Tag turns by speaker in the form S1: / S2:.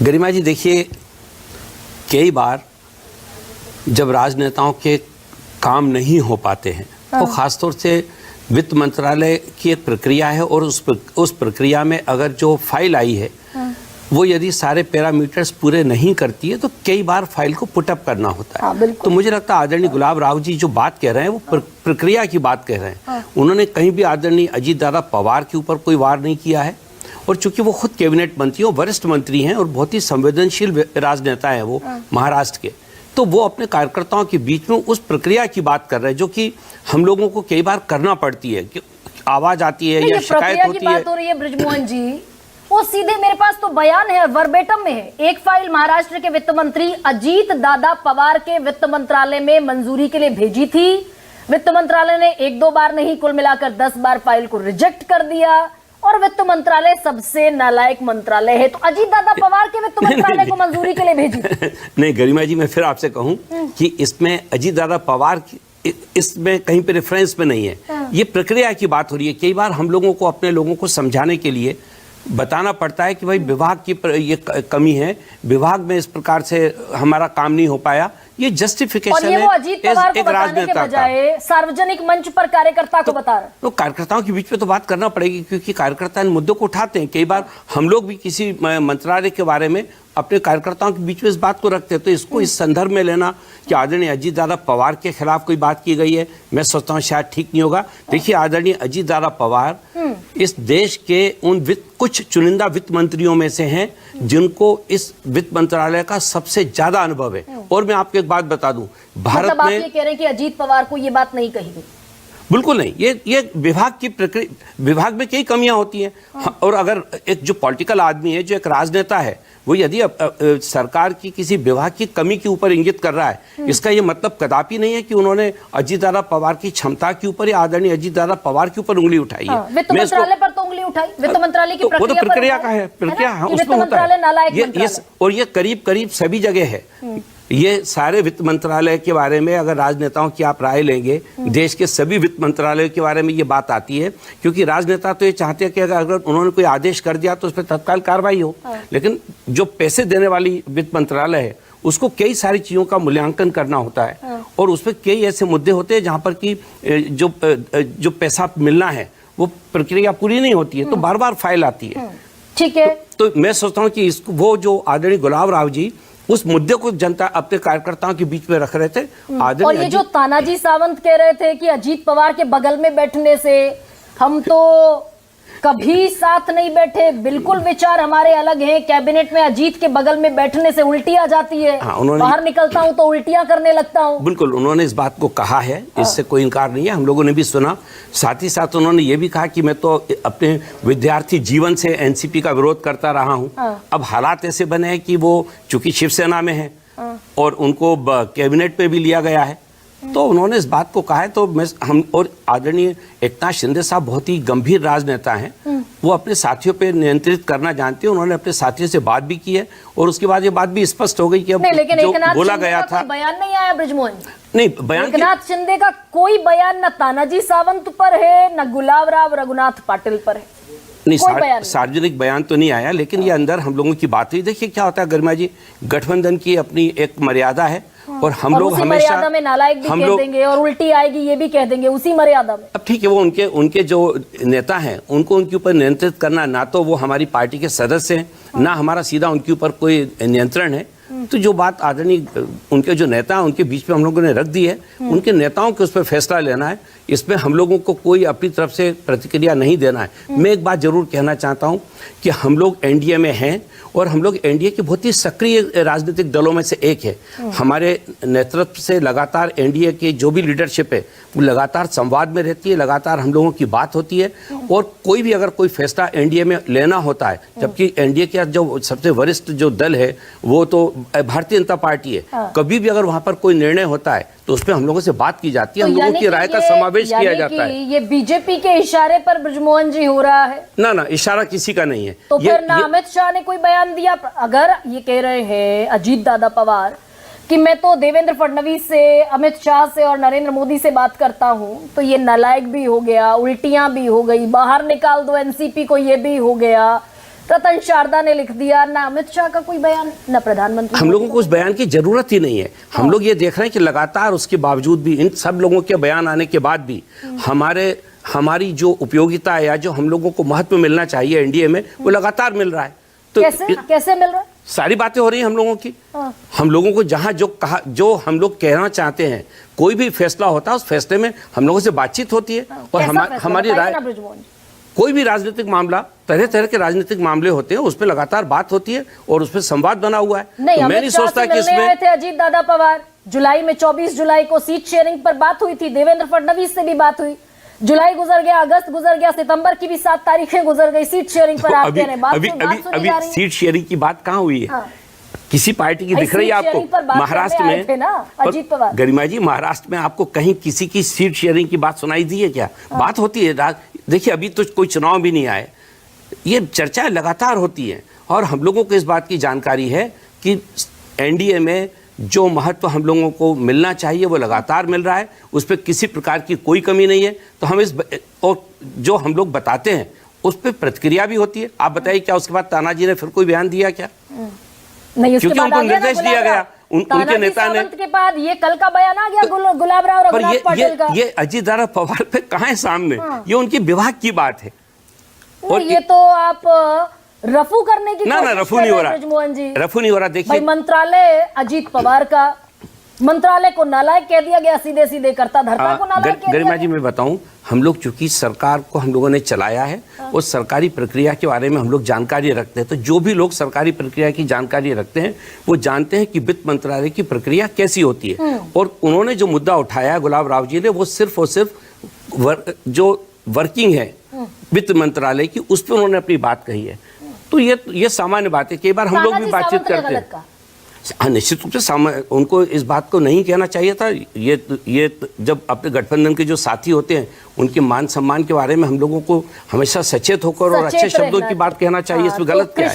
S1: गरिमा जी देखिए, कई बार जब राजनेताओं के काम नहीं हो पाते हैं तो खासतौर से वित्त मंत्रालय की एक प्रक्रिया है और उस प्रक्रिया में अगर जो फाइल आई है वो यदि सारे पैरामीटर्स पूरे नहीं करती है तो कई बार फाइल को पुटअप करना होता है। तो मुझे लगता है आदरणीय गुलाब राव जी जो बात कह रहे हैं वो प्रक्रिया की बात कह रहे हैं। उन्होंने कहीं भी आदरणीय अजीत दादा पवार के ऊपर कोई वार नहीं किया है और चूंकि वो खुद कैबिनेट मंत्री और वरिष्ठ मंत्री हैं और बहुत ही संवेदनशील राजनेता हैं वो महाराष्ट्र के, तो वो अपने कार्यकर्ताओं के बीच में उस प्रक्रिया की बात कर रहे हैं जो कि हम लोगों को कई बार करना पड़ती है कि आवाज आती है या शिकायत होती है।
S2: बात हो रही है बृजमोहन जी, वो सीधे मेरे पास तो बयान है, वर्बेटम में है। एक फाइल महाराष्ट्र के वित्त मंत्री अजीत दादा पवार के वित्त मंत्रालय में मंजूरी के लिए भेजी थी। वित्त मंत्रालय ने 1-2 बार नहीं, कुल मिलाकर 10 बार फाइल को रिजेक्ट कर दिया और वित्त मंत्रालय सबसे नालायक मंत्रालय है। तो अजीत दादा पवार के वित्त मंत्रालय को मंजूरी के लिए भेजी
S1: नहीं गरिमा जी, मैं फिर आपसे कहूं कि इसमें अजीत दादा पवार इसमें कहीं पे रेफरेंस में नहीं है। ये प्रक्रिया की बात हो रही है। कई बार हम लोगों को अपने लोगों को समझाने के लिए बताना पड़ता है कि भाई विभाग की ये कमी है, विभाग में इस प्रकार से हमारा काम नहीं हो पाया। ये जस्टिफिकेशन है।
S2: वो अजीत पवार को बताने के बजाय सार्वजनिक मंच पर कार्यकर्ता को बता रहे।
S1: तो कार्यकर्ताओं के बीच में तो बात करना पड़ेगी क्योंकि कार्यकर्ता इन मुद्दों को उठाते हैं। कई बार हम लोग भी किसी मंत्रालय के बारे में अपने कार्यकर्ताओं के बीच में इस बात को रखते हैं। तो इसको इस संदर्भ में लेना कि आदरणीय अजीत दादा पवार के खिलाफ कोई बात की गई है, मैं सोचता हूँ शायद ठीक नहीं होगा। देखिए आदरणीय अजीत दादा पवार इस देश के उन कुछ चुनिंदा वित्त मंत्रियों में से हैं जिनको इस वित्त मंत्रालय का सबसे ज्यादा अनुभव है। और मैं आपको एक बात बता दूं, भारत में
S2: आप ये कह रहे हैं कि अजीत पवार को ये बात नहीं कही गई?
S1: बिल्कुल नहीं। ये विभाग की प्रक्रिया, विभाग में कई कमियां होती हैं। और अगर एक जो पॉलिटिकल आदमी है, जो एक राजनेता है, वो यदि सरकार की किसी विभाग की कमी के ऊपर इंगित कर रहा है, इसका ये मतलब कदापि नहीं है कि उन्होंने अजीत दादा पवार की क्षमता के ऊपर या आदरणीय अजीत दादा पवार के ऊपर उंगली उठाई है।
S2: वित्त मंत्रालय पर तो उंगली उठाई, वित्त मंत्रालय की
S1: वो तो प्रक्रिया का है, प्रक्रिया उसमें होता है। और ये करीब करीब सभी जगह है। ये सारे वित्त मंत्रालय के बारे में अगर राजनेताओं की आप राय लेंगे, देश के सभी वित्त मंत्रालयों के बारे में ये बात आती है क्योंकि राजनेता तो ये चाहते हैं कि अगर उन्होंने कोई आदेश कर दिया तो उस पर तत्काल कार्रवाई हो। लेकिन जो पैसे देने वाली वित्त मंत्रालय है उसको कई सारी चीजों का मूल्यांकन करना होता है और उसमें कई ऐसे मुद्दे होते हैं जहां पर कि जो पैसा मिलना है वो प्रक्रिया पूरी नहीं होती है, तो बार बार फाइल आती है।
S2: ठीक है।
S1: तो मैं सोचता हूँ कि वो जो आदरणीय गुलाब राव जी उस मुद्दे को जनता अपने कार्यकर्ताओं के बीच में रख रहे थे।
S2: और ये जो तानाजी सावंत कह रहे थे कि अजीत पवार के बगल में बैठने से हम तो कभी साथ नहीं बैठे, बिल्कुल विचार हमारे अलग हैं, कैबिनेट में अजीत के बगल में बैठने से उल्टी आ जाती है, बाहर निकलता हूं तो उल्टियां करने लगता हूं।
S1: बिल्कुल उन्होंने इस बात को कहा है, इससे कोई इनकार नहीं है, हम लोगों ने भी सुना। साथ ही साथ उन्होंने ये भी कहा कि मैं तो अपने विद्यार्थी जीवन से एनसीपी का विरोध करता रहा हूं। अब हालात ऐसे बने हैं कि वो चूंकि शिवसेना में है और उनको कैबिनेट में भी लिया गया है, तो उन्होंने इस बात को कहा है। तो हम और आदरणीय एकनाथ शिंदे साहब बहुत ही गंभीर राजनेता हैं, वो अपने साथियों पे नियंत्रित करना जानते हैं। उन्होंने अपने साथियों से बात भी की है और उसके बाद ये बात भी स्पष्ट हो गई कि अब जो बोला गया था,
S2: बयान नहीं आया बृजमोहन।
S1: नहीं बयान,
S2: एकनाथ शिंदे का कोई बयान न तानाजी सावंत पर है न गुलाब राव रघुनाथ पाटिल पर है।
S1: नहीं, सार्वजनिक बयान तो नहीं आया, लेकिन ये अंदर हम लोगों की बात हुई। देखिए क्या होता है गरिमा जी, गठबंधन की अपनी एक मर्यादा है और हम लोग हमेशा
S2: में नालायक भी कह देंगे और उल्टी आएगी ये भी कह देंगे उसी मर्यादा में।
S1: अब ठीक है, वो उनके जो नेता हैं उनको उनके ऊपर नियंत्रित करना, ना तो वो हमारी पार्टी के सदस्य हैं, ना हमारा सीधा उनके ऊपर कोई नियंत्रण है। तो जो बात आदरणीय उनके जो नेता हैं उनके बीच में हम लोगों ने रख दी है, उनके नेताओं के उस पर फैसला लेना है। इसमें हम लोगों को कोई अपनी तरफ से प्रतिक्रिया नहीं देना है। मैं एक बात जरूर कहना चाहता हूं कि हम लोग एनडीए में हैं और हम लोग एनडीए के बहुत ही सक्रिय राजनीतिक दलों में से एक है। हमारे नेतृत्व से लगातार एनडीए की जो भी लीडरशिप है वो लगातार संवाद में रहती है, लगातार हम लोगों की बात होती है और कोई भी अगर कोई फैसला एनडीए में लेना होता है, जबकि एनडीए का जो सबसे वरिष्ठ जो दल है वो तो भारतीय जनता पार्टी है, कभी भी अगर वहां पर कोई निर्णय होता है तो उसमें हम लोगों से बात की जाती है, हम लोगों की राय का समावेश किया जाता है।
S2: ये बीजेपी के इशारे पर बृजमोहन जी हो रहा है?
S1: ना, इशारा किसी का नहीं है।
S2: तो फिर ना अमित शाह ने कोई बयान दिया? अगर ये कह रहे हैं अजीत दादा पवार कि मैं तो देवेंद्र फडणवीस से, अमित शाह से और नरेंद्र मोदी से बात करता हूं, तो ये नालायक भी हो गया, उल्टियां भी हो गई, बाहर निकाल दो एनसीपी को, ये भी हो गया, रतन शारदा ने लिख दिया, ना अमित शाह का कोई बयान, ना प्रधानमंत्री।
S1: हम लोगों को उस बयान की जरूरत ही नहीं है। हम लोग ये देख रहे हैं कि लगातार उसके बावजूद भी, इन सब लोगों के बयान आने के बाद भी हमारी जो उपयोगिता या जो हम लोगों को महत्व मिलना चाहिए एनडीए में, वो लगातार मिल रहा है। तो
S2: कैसे मिल रहा है?
S1: सारी बातें हो रही हैं हम लोगों की। हम लोगों को जहां जो हम लोग कहना चाहते हैं, कोई भी फैसला होता है, उस फैसले में हम लोगों से बातचीत होती है और हमारी राय, कोई भी राजनीतिक मामला, तरह तरह के राजनीतिक मामले होते हैं, उस पर लगातार बात होती है और उस पर संवाद बना हुआ है।
S2: नहीं,
S1: तो मैं नहीं सोचता कि इसमें
S2: थे अजीत दादा पवार जुलाई में, 24 जुलाई को सीट शेयरिंग पर बात हुई थी, देवेंद्र फडणवीस से भी बात हुई। जुलाई गुजर गया, अगस्त गुजर गया, सितंबर की भी 7 तारीखें गुजर गई, सीट शेयरिंग पर आप कह रहे हैं
S1: अभी सीट शेयरिंग की बात कहाँ हुई है? किसी पार्टी की दिख रही है आपको? महाराष्ट्र में
S2: अजीत पवार,
S1: गरिमा जी, महाराष्ट्र में आपको कहीं किसी की सीट शेयरिंग की बात सुनाई दी है क्या? बात होती है। देखिए, अभी तो कोई चुनाव भी नहीं आए, ये चर्चाएं लगातार होती है और हम लोगों को इस बात की जानकारी है कि एनडीए में जो महत्व हम लोगों को मिलना चाहिए वो लगातार मिल रहा है, उस पर किसी प्रकार की कोई कमी नहीं है। तो हम और जो हम लोग बताते हैं उस पर प्रतिक्रिया भी होती है। आप बताइए, क्या उसके बाद तानाजी ने फिर कोई बयान दिया क्या?
S2: नहीं,
S1: क्योंकि उनको निर्देश दिया गया, उनके नेता ने।
S2: के बाद ये कल का बयान आ गया गुलाब राव और गुलाब पटेल का।
S1: ये अजीत दादा पवार पे कहाँ है सामने? ये उनके विभाग की बात है।
S2: और ये तो आप रफू करने की
S1: ना रफू नहीं हो रहा,
S2: ब्रजमोहन जी,
S1: रफू नहीं हो रहा। देखिए,
S2: मंत्रालय अजीत पवार का, मंत्रालय को नालायक कह दिया गया, सीधे सीधे करता धरता को नालायक कह दिया।
S1: गरिमा जी, मैं बताऊं, हम लोग चूंकि सरकार को हम लोगों ने चलाया है और सरकारी प्रक्रिया के बारे में हम लोग जानकारी रखते हैं, तो जो भी लोग सरकारी प्रक्रिया की जानकारी रखते हैं वो जानते हैं कि वित्त मंत्रालय की प्रक्रिया कैसी होती है। और उन्होंने जो मुद्दा उठाया गुलाब राव जी ने, वो सिर्फ और सिर्फ जो वर्किंग है वित्त मंत्रालय की, उस पर उन्होंने अपनी बात कही है। तो ये सामान्य बात है। कई बार हम लोग भी बातचीत करते हैं। हाँ, निश्चित रूप से उनको इस बात को नहीं कहना चाहिए था। ये जब अपने गठबंधन के जो साथी होते हैं, उनके मान सम्मान के बारे में हम लोगों को हमेशा सचेत होकर और अच्छे शब्दों की बात कहना चाहिए। इसमें गलत क्या है?